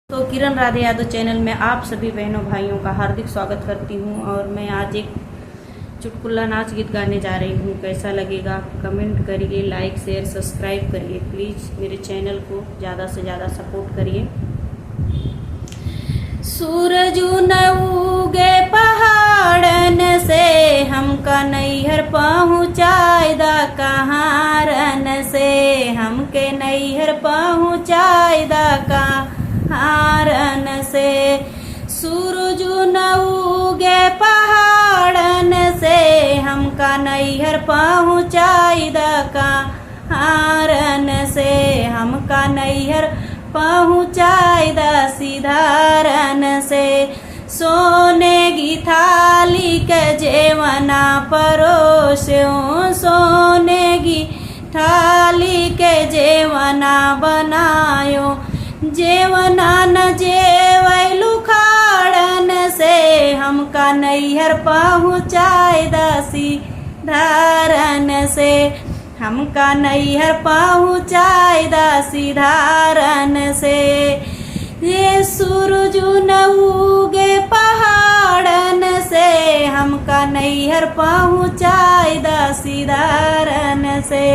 तो किरण राधे यादव चैनल में आप सभी बहनों भाइयों का हार्दिक स्वागत करती हूं और मैं आज एक चुटकुला नाच गीत गाने जा रही हूं। कैसा लगेगा कमेंट करिए, लाइक शेयर सब्सक्राइब करिए। प्लीज़ मेरे चैनल को ज़्यादा से ज़्यादा सपोर्ट करिए। सूरज न उगे पहाड़न से हमका नैहर पहुँचायदा कहारन से, हमके नैहर पहुँचायदा हारन से। सूरज न उगे पहाड़न से हमका नैहर पहुँचायदा हारन से, हमका नैहर पहुँचायदा सिधारन से। सोने की थाली के जेवना परोस्यो, सोने की थाली के जेवना बनायो, जेवना न जेवैलु खाड़न से हमका नैहर पहुँचायदा सिधारन से, हमका नैहर पहुँचायदा सिधारन से। ये सूरज न उगे पहाड़न से हमका नैहर पहुँचायदा सिधारन से,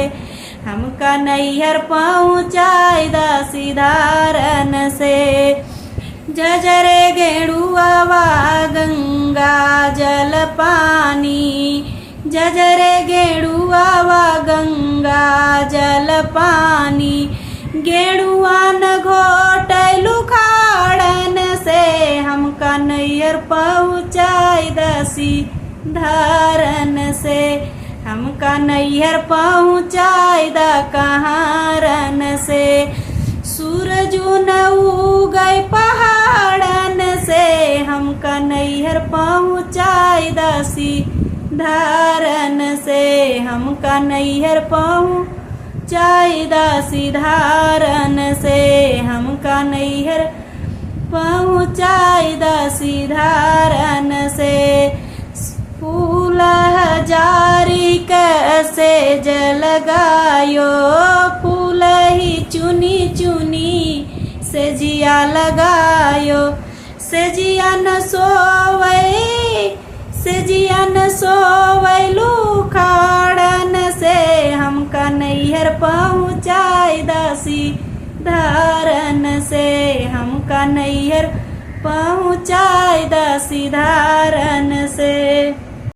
हमका नैहर पहुँचायदा सिधारन से। जजरे गेड़ुआवा गंगा जल पानी, जजरे गेड़ुआवा गंगा जल पानी। गेड़ुआ न घोटैलु खाड़न से हमका नैहर पहुँचायदा सिधारन से, हमका नैहर पहुँचायदा कहारन से। सूरज न उगै पहाड़न से हमका नैहर पहुँचायदा सिधारन से, हमका नैहर पहुँचायदा सिधारन से, हमका नैहर पहुँचायदा सिधारन से। फूल हजारी कैसे जलगायो, फूल ही चुनी चुनी से जिया लगायो। से जिया न सोवै, से जिया न सोवैलु खाड़न से हमका नैहर पहुँचायदा सिधारन से, हमका नैहर पहुँचायदा सिधारन से।